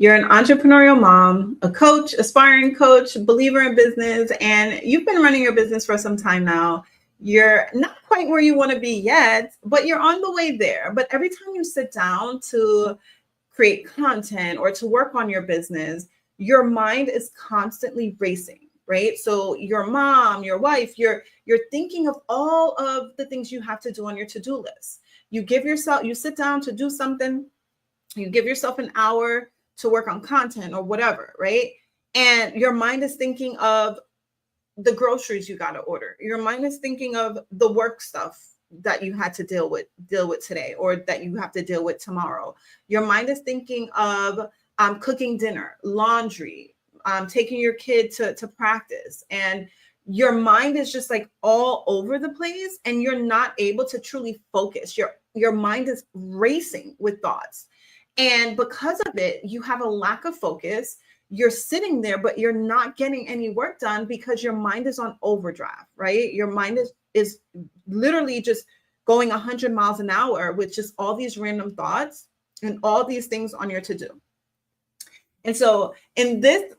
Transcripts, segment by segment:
You're an entrepreneurial mom, a coach, aspiring coach, believer in business, and you've been running your business for some time now. You're not quite where you want to be yet, but you're on the way there. But every time you sit down to create content or to work on your business, your mind is constantly racing, right? So your mom, your wife, you're thinking of all of the things you have to do on your to-do list. You sit down to do something, you give yourself an hour to work on content or whatever, right? And your mind is thinking of the groceries you got to order. Your mind is thinking of the work stuff that you had to deal with today, or that you have to deal with tomorrow. Your mind is thinking of cooking dinner, laundry, taking your kid to practice, and your mind is just like all over the place, and you're not able to truly focus. Your mind is racing with thoughts, and because of it, you have a lack of focus. You're sitting there, but you're not getting any work done because your mind is on overdrive, right? Your mind is literally just going 100 miles an hour with just all these random thoughts and all these things on your to-do. And so in this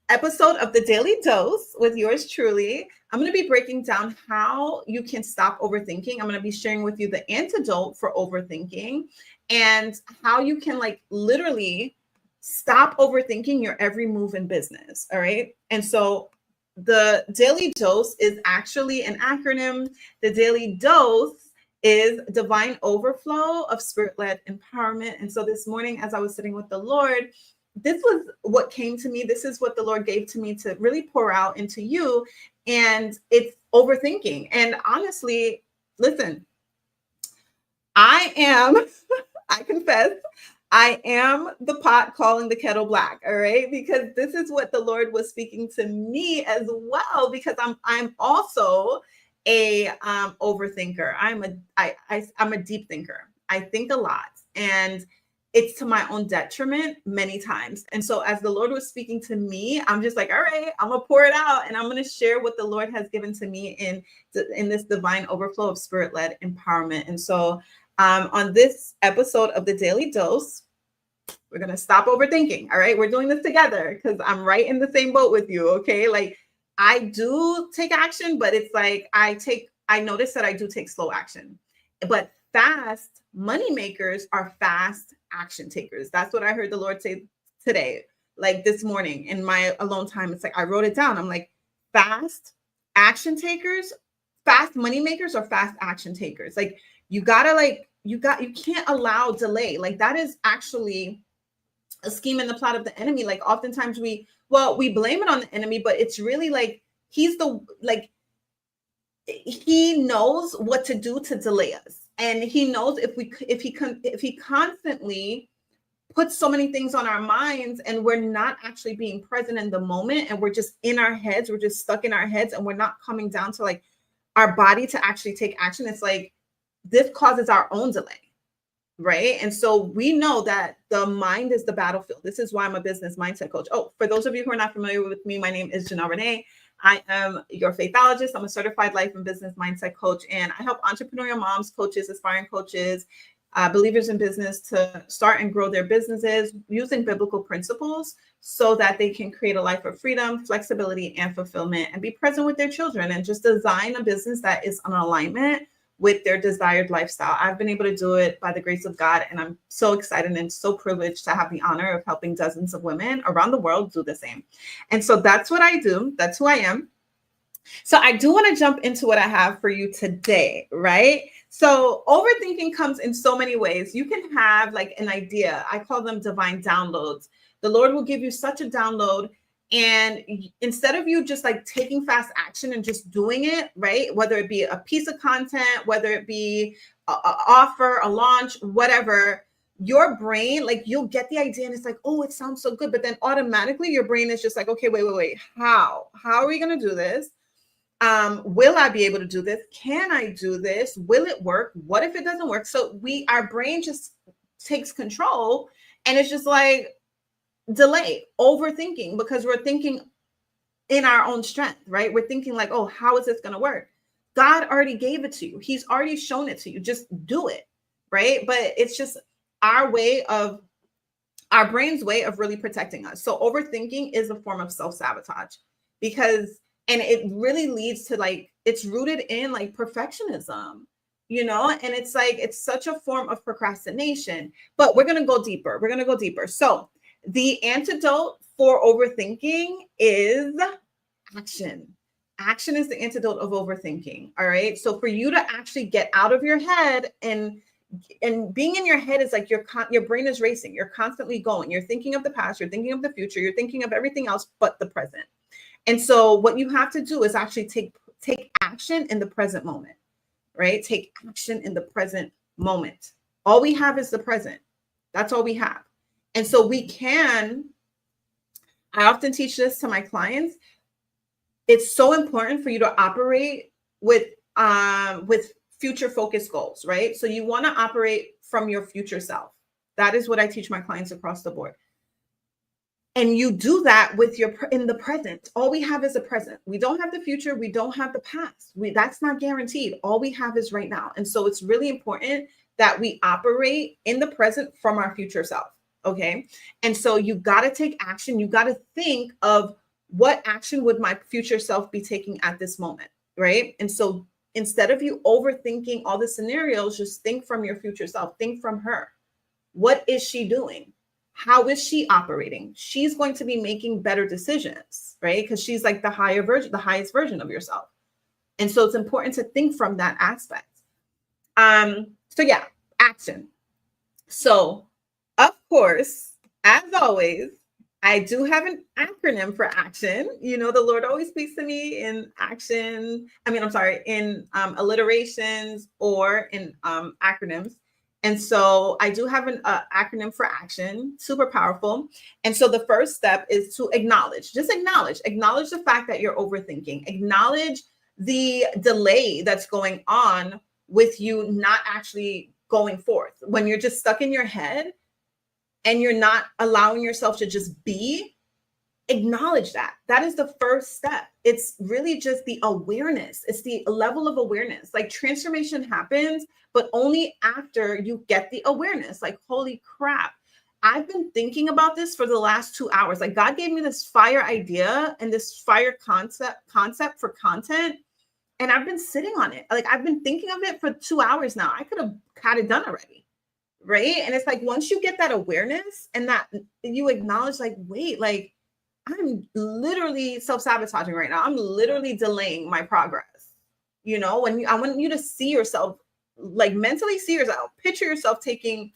episode of the Daily Dose with yours truly, I'm going to be breaking down how you can stop overthinking. I'm going to be sharing with you the antidote for overthinking and how you can literally stop overthinking your every move in business. All right. And so the Daily Dose is actually an acronym. The Daily Dose is divine overflow of spirit-led empowerment. And so this morning, as I was sitting with the Lord, this was what came to me. This is what the Lord gave to me to really pour out into you. And it's overthinking. And honestly, listen, I confess, I am the pot calling the kettle black. All right. Because this is what the Lord was speaking to me as well, because I'm also a overthinker. I'm a deep thinker. I think a lot, and it's to my own detriment many times. And so as the Lord was speaking to me, I'm just like, all right, I'm gonna pour it out, and I'm gonna share what the Lord has given to me in this divine overflow of spirit-led empowerment. And so on this episode of the Daily Dose, we're going to stop overthinking. All right. We're doing this together because I'm right in the same boat with you. Okay. I do take action, but it's I notice that I do take slow action. But fast money makers are fast action takers. That's what I heard the Lord say today, this morning in my alone time. It's I wrote it down. I'm like, fast action takers, fast money makers, or fast action takers. You can't allow delay. That is actually a scheme in the plot of the enemy. Oftentimes we blame it on the enemy, but it's really he knows what to do to delay us. And he knows if he constantly puts so many things on our minds, and we're not actually being present in the moment, and we're just in our heads, we're just stuck in our heads, and we're not coming down to our body to actually take action. It's this causes our own delay, right? And so we know that the mind is the battlefield. This is why I'm a business mindset coach. Oh, for those of you who are not familiar with me, my name is Janel Ranée. I am your faithologist. I'm a certified life and business mindset coach, and I help entrepreneurial moms, coaches, aspiring coaches, believers in business to start and grow their businesses using biblical principles so that they can create a life of freedom, flexibility, and fulfillment, and be present with their children, and just design a business that is in alignment with their desired lifestyle. I've been able to do it by the grace of God, and I'm so excited and so privileged to have the honor of helping dozens of women around the world do the same. And so that's what I do. That's who I am. So I do want to jump into what I have for you today, right? So overthinking comes in so many ways. You can have an idea. I call them divine downloads. The Lord will give you such a download, and instead of you just taking fast action and just doing it, right? Whether it be a piece of content, whether it be a offer, a launch, whatever, your brain, you'll get the idea and it's oh, it sounds so good. But then automatically your brain is just okay, wait. How are we going to do this? Will I be able to do this? Can I do this? Will it work? What if it doesn't work? So our brain just takes control, and it's just delay, overthinking, because we're thinking in our own strength, right? We're thinking oh, how is this going to work? God already gave it to you. He's already shown it to you. Just do it, right? But it's just our way of our brain's way of really protecting us. So overthinking is a form of self-sabotage because, and it really leads to like, it's rooted in like perfectionism, you know, and it's like, it's such a form of procrastination, but we're going to go deeper. We're going to go deeper. So the antidote for overthinking is action. Action is the antidote of overthinking. All right. So for you to actually get out of your head, and being in your head is like your brain is racing. You're constantly going. You're thinking of the past. You're thinking of the future. You're thinking of everything else but the present. And so what you have to do is actually take action in the present moment, right? Take action in the present moment. All we have is the present. That's all we have. And so I often teach this to my clients. It's so important for you to operate with future focused goals, right? So you want to operate from your future self. That is what I teach my clients across the board. And you do that with in the present. All we have is the present. We don't have the future. We don't have the past. That's not guaranteed. All we have is right now. And so it's really important that we operate in the present from our future self. Okay. And so you got to take action. You got to think of, what action would my future self be taking at this moment, right? And so instead of you overthinking all the scenarios, just think from your future self. Think from her. What is she doing? How is she operating? She's going to be making better decisions, right? Because she's like the highest version of yourself. And so it's important to think from that aspect. So yeah, action. So of course, as always, I do have an acronym for action. You know, the Lord always speaks to me in in alliterations or in acronyms. And so I do have an acronym for action, super powerful. And so the first step is to acknowledge the fact that you're overthinking, acknowledge the delay that's going on with you not actually going forth. When you're just stuck in your head, and you're not allowing yourself to just be, acknowledge that. That is the first step. It's really just the awareness. It's the level of awareness. Like transformation happens, but only after you get the awareness. Like, holy crap, I've been thinking about this for the last 2 hours. Like God gave me this fire idea and this fire concept for content. And I've been sitting on it. Like I've been thinking of it for 2 hours now. I could have had it done already. Right. And it's like, once you get that awareness and that you acknowledge, like, wait, like I'm literally self-sabotaging right now. I'm literally delaying my progress. You know, I want you to see yourself, like mentally see yourself, picture yourself taking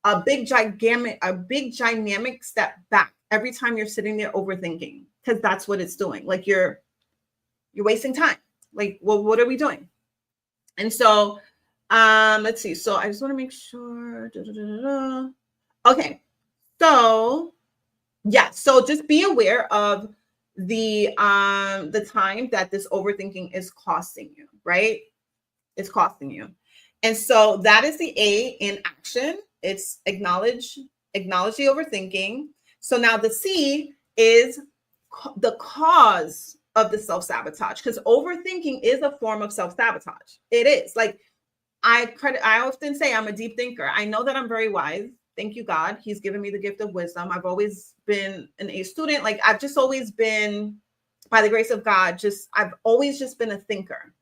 a big dynamic step back every time you're sitting there overthinking, because that's what it's doing. Like you're wasting time. Like, well, what are we doing? And so let's see. So I just want to make sure. Okay. So yeah. So just be aware of the time that this overthinking is costing you, right? It's costing you. And so that is the A in action. It's acknowledge the overthinking. So now the C is the cause of the self-sabotage, because overthinking is a form of self-sabotage. It is. Like, I often say I'm a deep thinker. I know that I'm very wise. Thank you, God. He's given me the gift of wisdom. I've always been an A student. Like I've just always been, by the grace of God, I've always just been a thinker.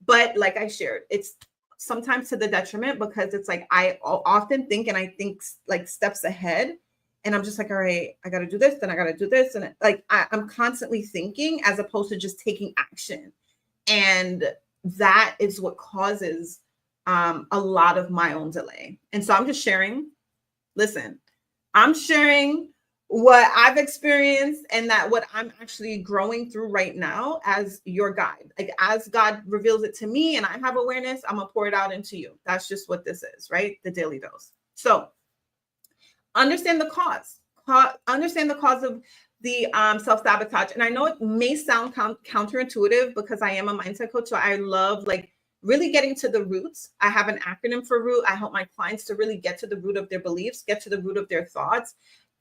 But like I shared, it's sometimes to the detriment, because it's like I often think, and I think like steps ahead. And I'm just like, all right, I got to do this, then I got to do this. And like, I'm constantly thinking as opposed to just taking action. And that is what causes a lot of my own delay. And so I'm just sharing, listen, I'm sharing what I've experienced and that what I'm actually growing through right now as your guide. Like as God reveals it to me and I have awareness, I'm gonna pour it out into you. That's just what this is, right? The daily dose. So understand the cause. Understand the cause of the self-sabotage. And I know it may sound counterintuitive because I am a mindset coach. So I love like really getting to the roots. I have an acronym for root. I help my clients to really get to the root of their beliefs, get to the root of their thoughts,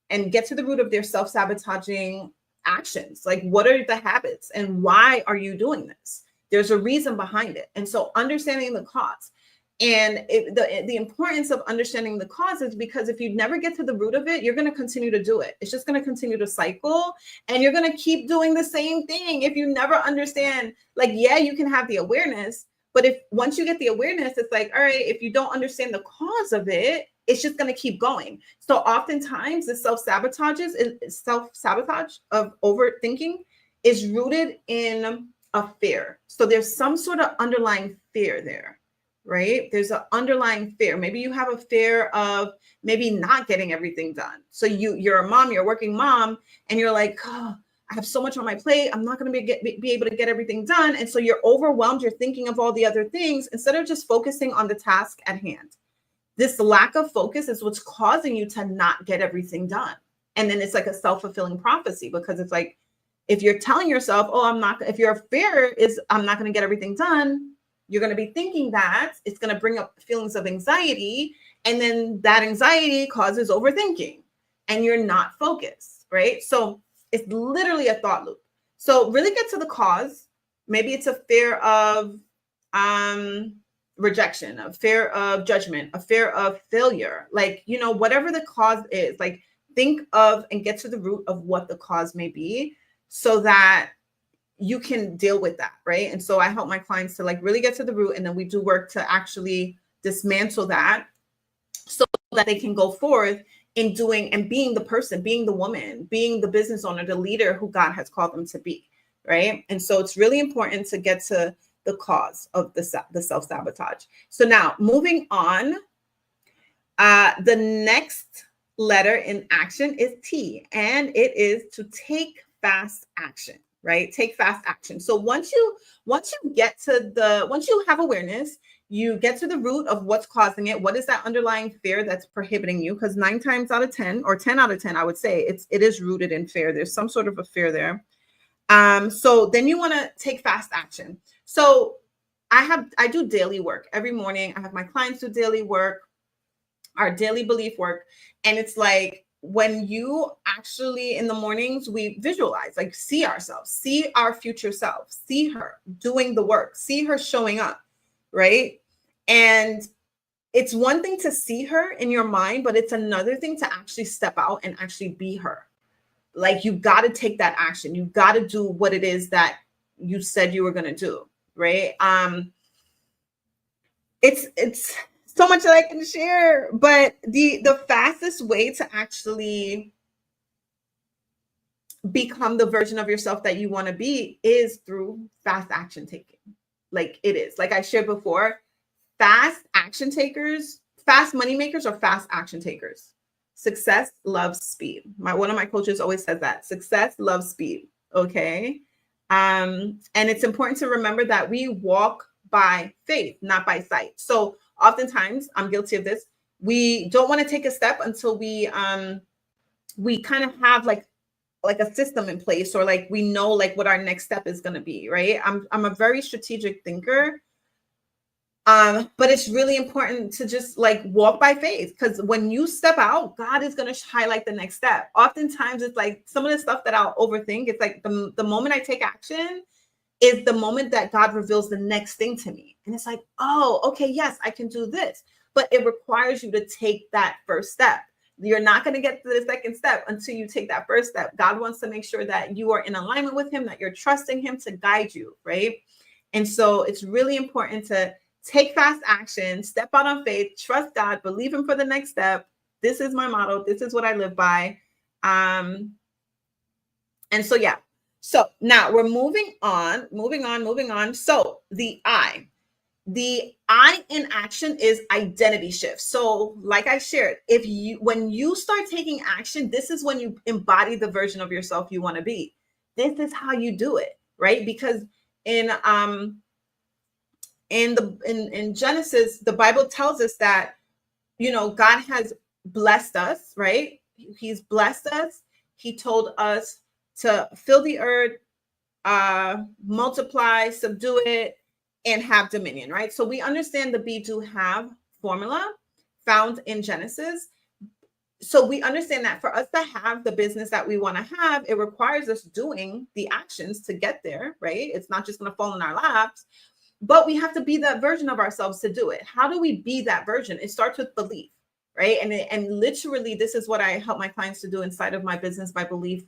and get to the root of their self-sabotaging actions. Like, what are the habits and why are you doing this? There's a reason behind it. And so understanding the cause. And the importance of understanding the cause is because if you never get to the root of it, you're going to continue to do it. It's just going to continue to cycle, and you're going to keep doing the same thing if you never understand. Like, yeah, you can have the awareness, but if once you get the awareness, it's like, all right, if you don't understand the cause of it, it's just going to keep going. So oftentimes the self-sabotage of overthinking is rooted in a fear. So there's some sort of underlying fear there, right? There's an underlying fear. Maybe you have a fear of maybe not getting everything done. So you're a mom, you're a working mom, and you're like, oh, I have so much on my plate. I'm not going to be able to get everything done. And so you're overwhelmed. You're thinking of all the other things instead of just focusing on the task at hand. This lack of focus is what's causing you to not get everything done. And then it's like a self-fulfilling prophecy, because it's like, if you're telling yourself, oh, if your fear is, I'm not going to get everything done, you're going to be thinking that it's going to bring up feelings of anxiety. And then that anxiety causes overthinking and you're not focused, right? So it's literally a thought loop. So really get to the cause. Maybe it's a fear of rejection, a fear of judgment, a fear of failure. Like, whatever the cause is, like think of and get to the root of what the cause may be so that you can deal with that, right? And so I help my clients to like really get to the root, and then we do work to actually dismantle that so that they can go forth in doing and being the person, being the woman, being the business owner, the leader who God has called them to be, right? And so it's really important to get to the cause of the self-sabotage. So now moving on, the next letter in action is T, and it is to take fast action, right? Take fast action. So once you have awareness, you get to the root of what's causing it. What is that underlying fear that's prohibiting you? Because 9 times out of 10, or 10 out of 10, I would say it is rooted in fear. There's some sort of a fear there. So then you want to take fast action. So I do daily work every morning. I have my clients do daily work, our daily belief work. And it's like, when you actually in the mornings, we visualize, like see ourselves, see our future self, see her doing the work, see her showing up, right? And it's one thing to see her in your mind, but it's another thing to actually step out and actually be her. Like, you got to take that action. You got to do what it is that you said you were going to do, right? It's so much that I can share, but the fastest way to actually become the version of yourself that you want to be is through fast action taking. Like, it is, like I shared before, fast action takers, fast money makers, or fast action takers. Success loves speed. One of my coaches always says that success loves speed. Okay. And it's important to remember that we walk by faith, not by sight. So oftentimes, I'm guilty of this, we don't want to take a step until we kind of have like a system in place, or like we know like what our next step is going to be, right? I'm a very strategic thinker. But it's really important to just like walk by faith, because when you step out, God is going to highlight the next step. Oftentimes it's like some of the stuff that I'll overthink. It's like the moment I take action is the moment that God reveals the next thing to me. And it's like, oh, okay, yes, I can do this. But it requires you to take that first step. You're not going to get to the second step until you take that first step. God wants to make sure that you are in alignment with him, that you're trusting him to guide you, right? And so it's really important to take fast action, step out on faith, trust God, believe him for the next step. This is my motto. This is what I live by. And so, yeah. So now we're moving on. So the I in action is identity shift. So like I shared, when you start taking action, this is when you embody the version of yourself you want to be. This is how you do it, right? Because in Genesis, the Bible tells us that, God has blessed us, right? He's blessed us. He told us to fill the earth, multiply, subdue it, and have dominion, right? So we understand the be, do, have formula found in Genesis. So we understand that for us to have the business that we want to have, it requires us doing the actions to get there, right? It's not just going to fall in our laps. but we have to be that version of ourselves to do it. How do we be that version? It starts with belief, right? And literally, this is what I help my clients to do inside of my Business by Belief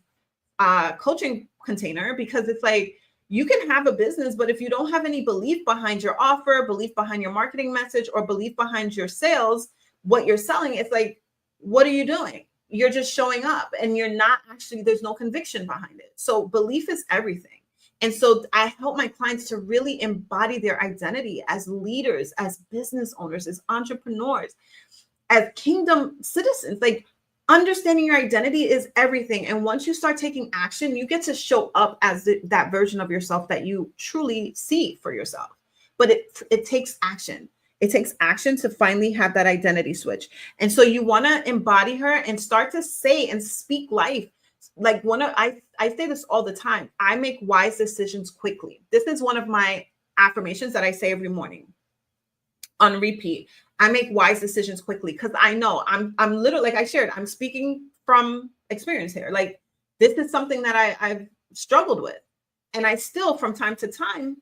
coaching container, because it's like, you can have a business, but if you don't have any belief behind your offer, belief behind your marketing message, or belief behind your sales, what you're selling, it's like, what are you doing? You're just showing up and you're not actually, there's no conviction behind it. So belief is everything. And so I help my clients to really embody their identity as leaders, as business owners, as entrepreneurs, as kingdom citizens. Like, understanding your identity is everything. And once you start taking action, you get to show up as that version of yourself that you truly see for yourself. But it takes action. It takes action to finally have that identity switch. And so you want to embody her and start to say and speak life. Like, I say this all the time. I make wise decisions quickly. This is one of my affirmations that I say every morning on repeat. I make wise decisions quickly, because I know I'm literally, like I shared, I'm speaking from experience here. Like, this is something that I've struggled with. And I still, from time to time,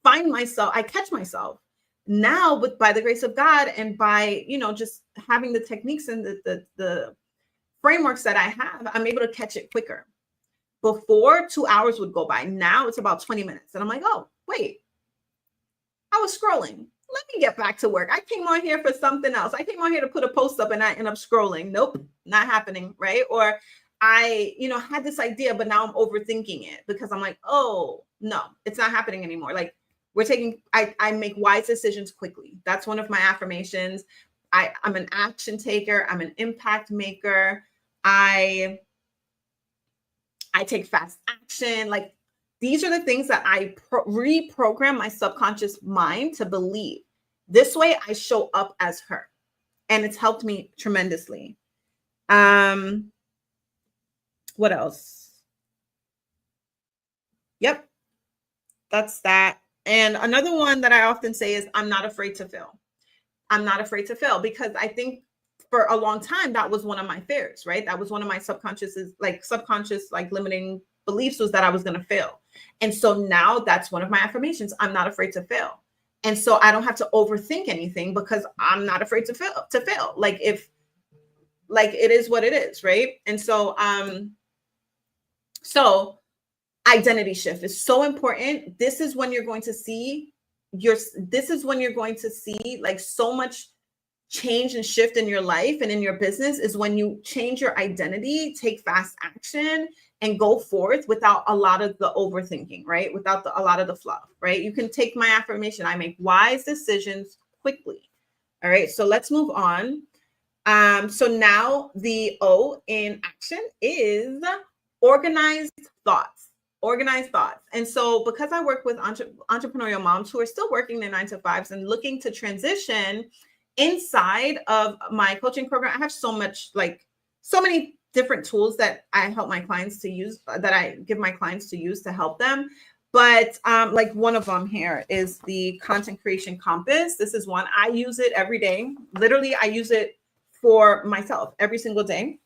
I catch myself now, by the grace of God, and by, just having the techniques and the frameworks that I have, I'm able to catch it quicker. Before, 2 hours would go by. Now it's about 20 minutes. And I'm like, oh, wait, I was scrolling. Let me get back to work. I came on here for something else. I came on here to put a post up and I end up scrolling. Nope, not happening, right? Or I, had this idea, but now I'm overthinking it because I'm like, oh, no, it's not happening anymore. Like, I make wise decisions quickly. That's one of my affirmations. I'm an action taker. I'm an impact maker. I take fast action. Like, these are the things that I reprogram my subconscious mind to believe. This way I show up as her. And it's helped me tremendously. What else? Yep. That's that. And another one that I often say is, I'm not afraid to fail. I'm not afraid to fail, because I think for a long time, that was one of my fears, right? That was one of my subconscious limiting beliefs, was that I was going to fail. And so now that's one of my affirmations. I'm not afraid to fail. And so I don't have to overthink anything, because I'm not afraid to fail. Like, it is what it is. Right. And so, identity shift is so important. This is when you're going to see like so much change and shift in your life and in your business, is when you change your identity, take fast action, and go forth without a lot of the overthinking, right? Without a lot of the fluff, right? You can take my affirmation. I make wise decisions quickly. All right. So let's move on. So now the O in action is organized thoughts. Organized thoughts. And so, because I work with entrepreneurial moms who are still working their 9 to 5s and looking to transition inside of my coaching program, I have so many different tools that I help my clients to use, that I give my clients to use to help them. But like, one of them here is the content creation compass. This is one. I use it every day. Literally, I use it for myself every single day.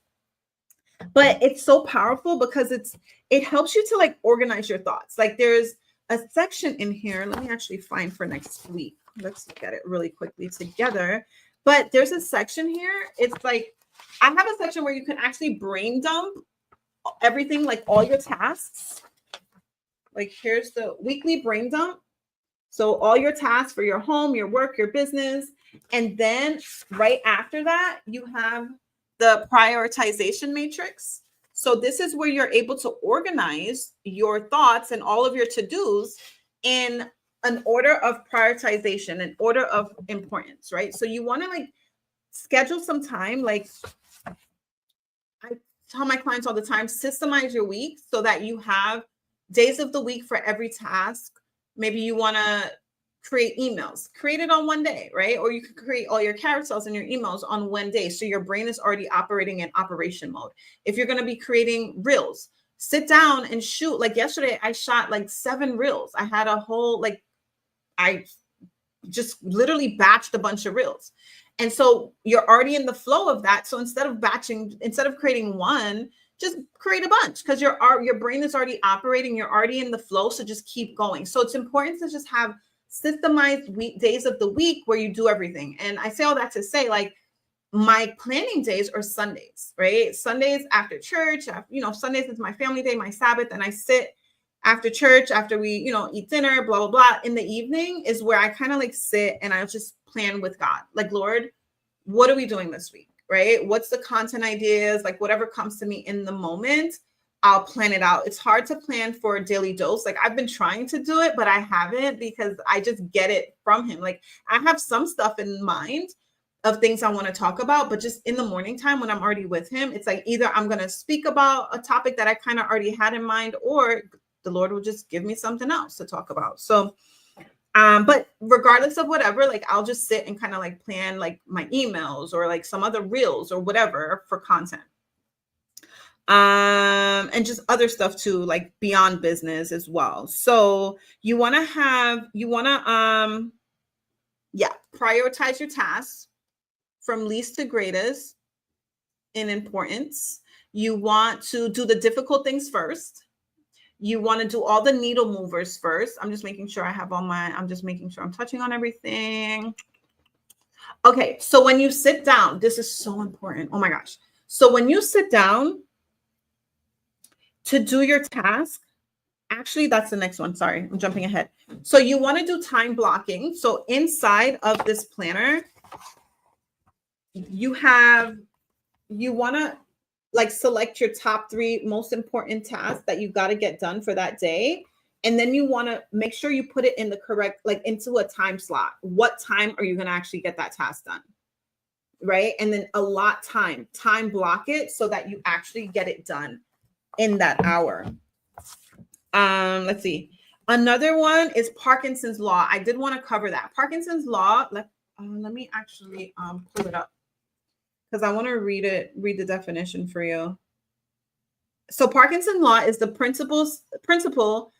But it's so powerful because it helps you to like organize your thoughts. Like, there's a section in here. Let me actually find for next week. Let's look at it really quickly together. But there's a section here. It's like, I have a section where you can actually brain dump everything, like all your tasks. Like, here's the weekly brain dump. So all your tasks for your home, your work, your business. And then right after that, you have the prioritization matrix. So this is where you're able to organize your thoughts and all of your to-dos in an order of prioritization, an order of importance, right? So you want to like schedule some time. Like, I tell my clients all the time, systemize your week so that you have days of the week for every task. Maybe you want to create emails, create it on one day, right? Or you could create all your carousels and your emails on one day. So your brain is already operating in operation mode. If you're going to be creating reels, sit down and shoot. Like yesterday, I shot like 7 reels. I had a whole, I just literally batched a bunch of reels. And so you're already in the flow of that. So instead of creating one, just create a bunch, because your brain is already operating. You're already in the flow. So just keep going. So it's important to just have systemized days of the week where you do everything. And I say all that to say, like, my planning days are Sundays, right? Sundays after church, Sundays is my family day, my Sabbath, and I sit after church, after we, eat dinner, blah, blah, blah. In the evening is where I kind of like sit and I'll just plan with God. Like, Lord, what are we doing this week, right? What's the content ideas? Like, whatever comes to me in the moment, I'll plan it out. It's hard to plan for a daily dose. Like, I've been trying to do it, but I haven't, because I just get it from him. Like, I have some stuff in mind of things I want to talk about, but just in the morning time when I'm already with him, it's like either I'm going to speak about a topic that I kind of already had in mind, or the Lord will just give me something else to talk about. So, but regardless of whatever, like, I'll just sit and kind of like plan like my emails or like some other reels or whatever for content. And just other stuff too, like beyond business as well. So you want to prioritize your tasks from least to greatest in importance. You want to do the difficult things first. You want to do all the needle movers first. I'm just making sure I'm touching on everything. Okay. So when you sit down, this is so important. Oh my gosh. So when you sit down to do your task, actually, that's the next one. Sorry, I'm jumping ahead. So you want to do time blocking. So inside of this planner, you want to like select your top 3 most important tasks that you got to get done for that day. And then you want to make sure you put it in the correct, like into a time slot. What time are you going to actually get that task done? Right. And then allot time block it so that you actually get it done in that hour. Let's see. Another one is Parkinson's law. I did want to cover that. Parkinson's law. Let me actually pull it up, because I want to read the definition for you. So Parkinson's law is the principle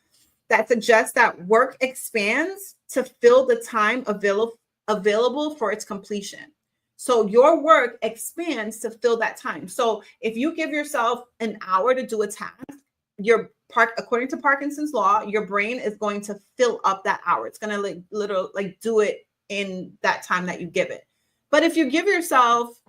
that suggests that work expands to fill the time available for its completion. So your work expands to fill that time. So if you give yourself an hour to do a task, according to Parkinson's law, your brain is going to fill up that hour. It's going to literally do it in that time that you give it. But if you give yourself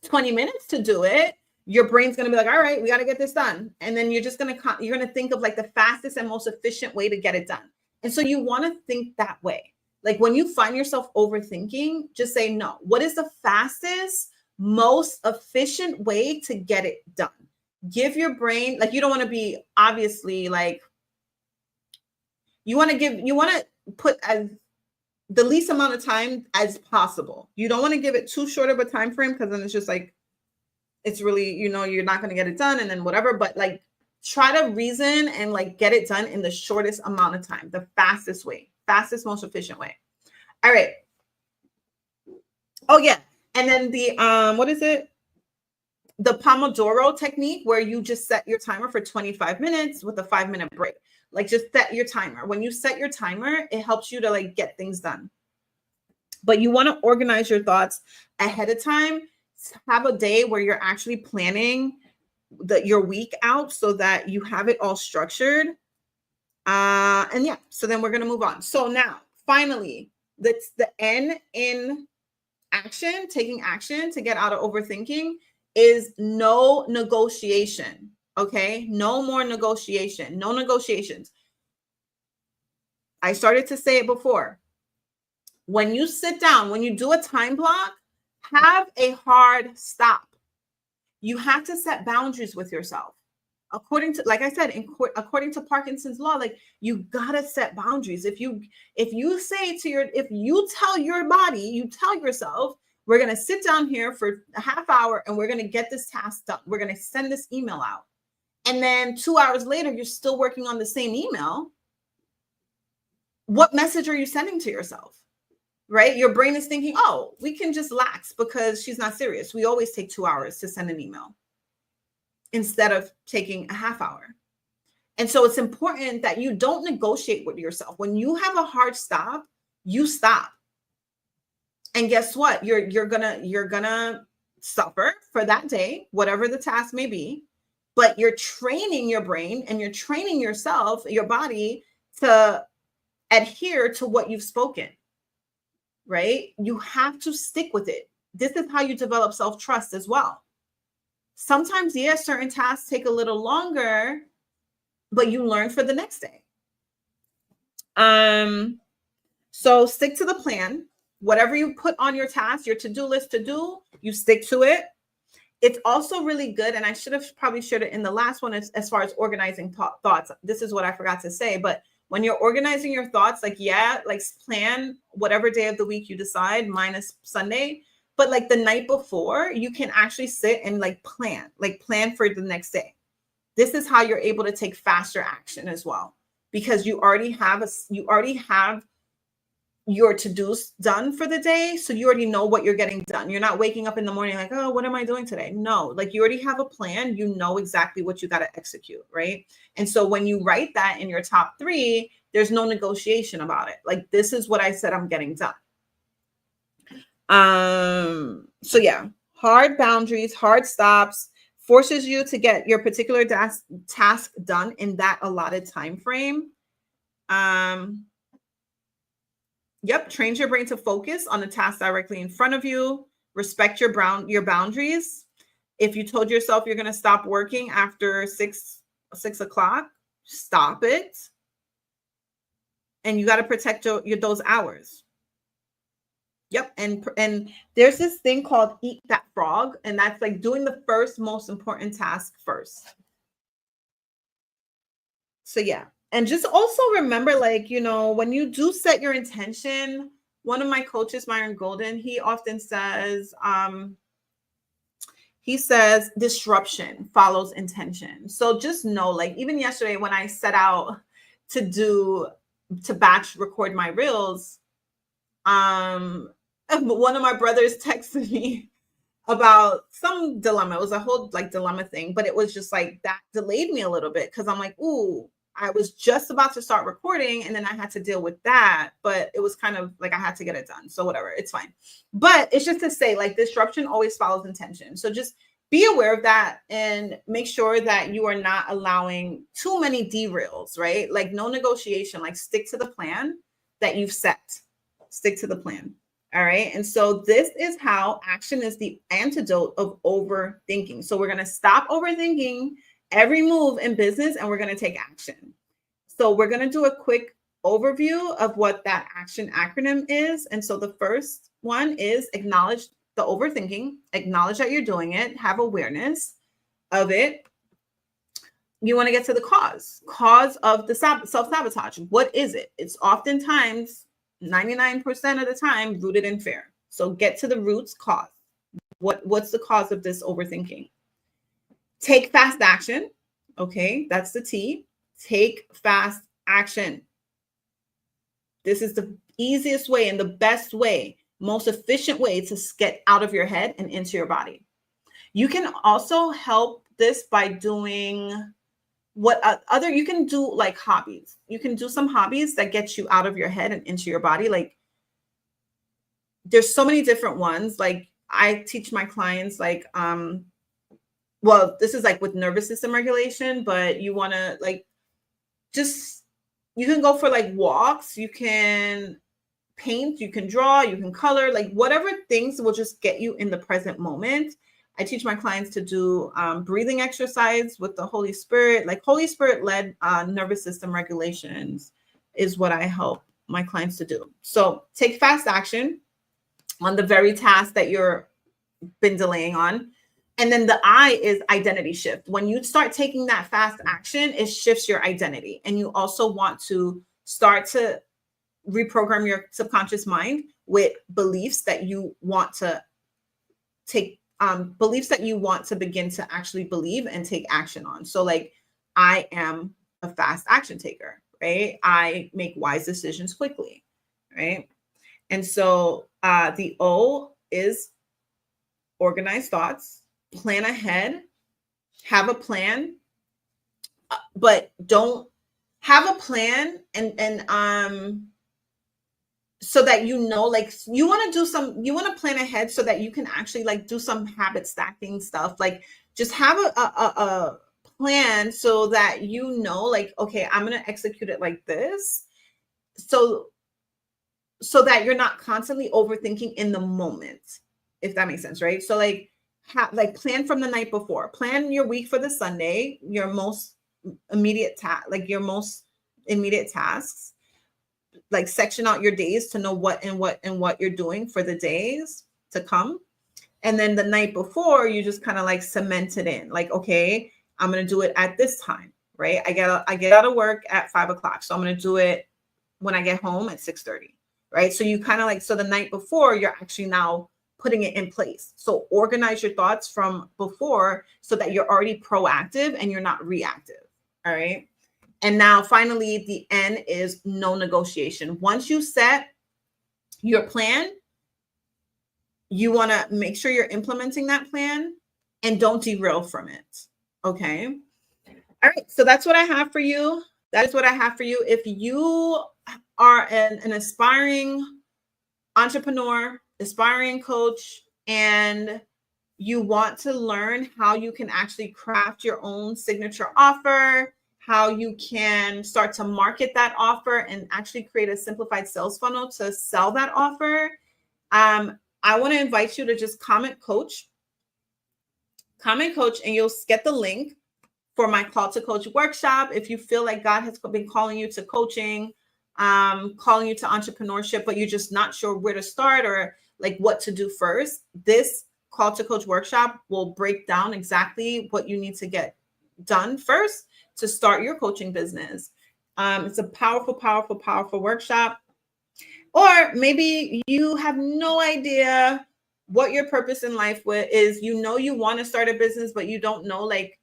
20 minutes to do it, your brain's going to be like, all right, we got to get this done. And then you're going to think of like the fastest and most efficient way to get it done. And so you want to think that way. Like when you find yourself overthinking, just say, no, what is the fastest, most efficient way to get it done? Give your brain, like, you don't want to be obviously like, you want to put as the least amount of time as possible. You don't want to give it too short of a time frame, because then it's just like, it's really, you're not going to get it done and then whatever, but like try to reason and like get it done in the shortest amount of time, the fastest way, most efficient way. All right. Oh yeah. And then the, what is it? The Pomodoro technique, where you just set your timer for 25 minutes with a 5-minute break. Like, just set your timer. When you set your timer, it helps you to like get things done. But you want to organize your thoughts ahead of time. Have a day where you're actually planning your week out so that you have it all structured. And yeah, so then we're going to move on. So now, finally, that's the N in action, taking action to get out of overthinking, is no negotiation. Okay. No more negotiation. No negotiations. I started to say it before. When you sit down, when you do a time block, have a hard stop. You have to set boundaries with yourself. According to, like I said, according to Parkinson's law, like, you gotta set boundaries. If you tell your body, you tell yourself, we're going to sit down here for a half hour and we're going to get this task done. We're going to send this email out. And then 2 hours later, you're still working on the same email. What message are you sending to yourself? Right? Your brain is thinking, oh, we can just lax because she's not serious. We always take 2 hours to send an email instead of taking a half hour. And so it's important that you don't negotiate with yourself. When you have a hard stop, you stop. And guess what? You're gonna suffer for that day, whatever the task may be, but you're training your brain and you're training yourself, your body, to adhere to what you've spoken, right? You have to stick with it. This is how you develop self-trust as well. Sometimes, yes, certain tasks take a little longer, but you learn for the next day. So stick to the plan. Whatever you put on your task, your to-do list to do, you stick to it. It's also really good, and I should have probably shared it in the last one as far as organizing thoughts. This is what I forgot to say, but when you're organizing your thoughts, like, yeah, like plan whatever day of the week you decide, minus Sunday, but like the night before, you can actually sit and like plan for the next day. This is how you're able to take faster action as well, because you already have your to-dos done for the day. So you already know what you're getting done. You're not waking up in the morning like, oh, what am I doing today? No, like you already have a plan. You know exactly what you got to execute, right? And so when you write that in your top 3, there's no negotiation about it. Like, this is what I said I'm getting done. So yeah, hard boundaries, hard stops, forces you to get your particular task done in that allotted time frame. Yep, trains your brain to focus on the task directly in front of you. Respect your boundaries. If you told yourself you're going to stop working after 6 o'clock, stop it. And you got to protect those hours. Yep, and there's this thing called eat that frog, and that's like doing the first most important task first. So yeah. And just also remember, like, you know, when you do set your intention, one of my coaches, Myron Golden, he often says, disruption follows intention. So just know, like, even yesterday when I set out to batch record my reels, one of my brothers texted me about some dilemma. It was a whole like dilemma thing, but it was just like that delayed me a little bit, because I'm like, ooh, I was just about to start recording and then I had to deal with that, but it was kind of like I had to get it done. So whatever, it's fine. But it's just to say, like, disruption always follows intention. So just be aware of that and make sure that you are not allowing too many derails, right? Like, no negotiation, like stick to the plan that you've set. Stick to the plan. All right. And so this is how action is the antidote of overthinking. So we're going to stop overthinking every move in business and we're going to take action. So we're going to do a quick overview of what that action acronym is. And so the first one is acknowledge the overthinking, acknowledge that you're doing it, have awareness of it. You want to get to the cause of the self-sabotage. What is it? It's oftentimes 99% of the time rooted in fear. So get to the roots cause. What's the cause of this overthinking? Take fast action. Okay, that's the T. Take fast action. This is the easiest way and the best way, most efficient way to get out of your head and into your body. You can also help this by doing you can do like hobbies. You can do some hobbies that get you out of your head and into your body. Like, there's so many different ones. Like, I teach my clients, like, well, this is like with nervous system regulation, but you want to like, you can go for like walks, you can paint, you can draw, you can color, like whatever things will just get you in the present moment. I teach my clients to do breathing exercise with the Holy Spirit, like Holy Spirit led nervous system regulations is what I help my clients to do. So take fast action on the very task that you're been delaying on. And then the I is identity shift. When you start taking that fast action, it shifts your identity. And you also want to start to reprogram your subconscious mind with beliefs that you want to begin to actually believe and take action on. So like, I am a fast action taker, right? I make wise decisions quickly, right? And so the O is organize thoughts, plan ahead, have a plan, but don't have a plan and so that you know, like you want to plan ahead so that you can actually like do some habit stacking stuff. Like just have a plan so that you know, like, okay, I'm going to execute it like this. so that you're not constantly overthinking in the moment, if that makes sense, right? So like plan from the night before. Plan your week for the Sunday, your most immediate tasks. Like section out your days to know what you're doing for the days to come. And then the night before, you just kind of like cement it in. Like, okay, I'm gonna do it at this time, right? I get out of work at 5 o'clock, so I'm gonna do it when I get home at 6:30, right? So you kind of like, so the night before, you're actually now putting it in place. So organize your thoughts from before so that you're already proactive and you're not reactive. All right. And now finally, the N is no negotiation. Once you set your plan, you want to make sure you're implementing that plan and don't derail from it. Okay. All right. So that's what I have for you. That is what I have for you. If you are an aspiring entrepreneur, aspiring coach, and you want to learn how you can actually craft your own signature offer, how you can start to market that offer and actually create a simplified sales funnel to sell that offer, I want to invite you to just comment coach, and you'll get the link for my Call to Coach workshop. If you feel like God has been calling you to coaching, calling you to entrepreneurship, but you're just not sure where to start or like what to do first, this Call to Coach workshop will break down exactly what you need to get done first to start your coaching business. It's a powerful, powerful, powerful workshop. Or maybe you have no idea what your purpose in life is. You know, you want to start a business, but you don't know, like,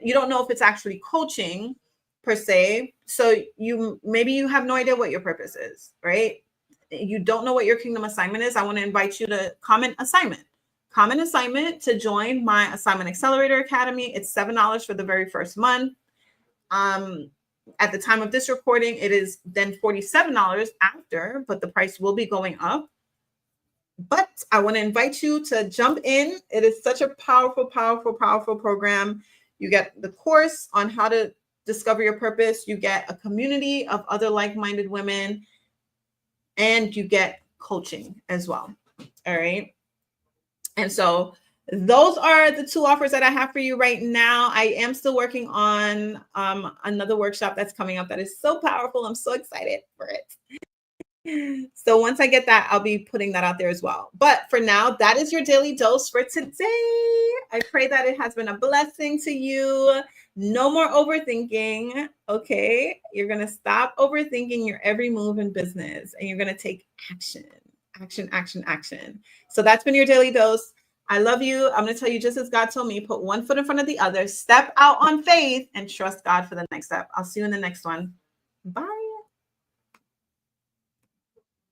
you don't know if it's actually coaching per se. So maybe you have no idea what your purpose is, right? You don't know what your kingdom assignment is. I want to invite you to comment assignment to join my Assignment Accelerator Academy. It's $7 for the very first month. At the time of this recording, it is then $47 after, but the price will be going up. But I want to invite you to jump in. It is such a powerful, powerful, powerful program. You get the course on how to discover your purpose. You get a community of other like-minded women, and you get coaching as well. All right. And so those are the two offers that I have for you right now. I am still working on another workshop that's coming up that is so powerful. I'm so excited for it. So once I get that, I'll be putting that out there as well. But for now, that is your daily dose for today. I pray that it has been a blessing to you. No more overthinking. Okay. You're going to stop overthinking your every move in business, and you're going to take action. So that's been your daily dose. I love you. I'm going to tell you, just as God told me, put one foot in front of the other, step out on faith, and trust God for the next step. I'll see you in the next one. Bye.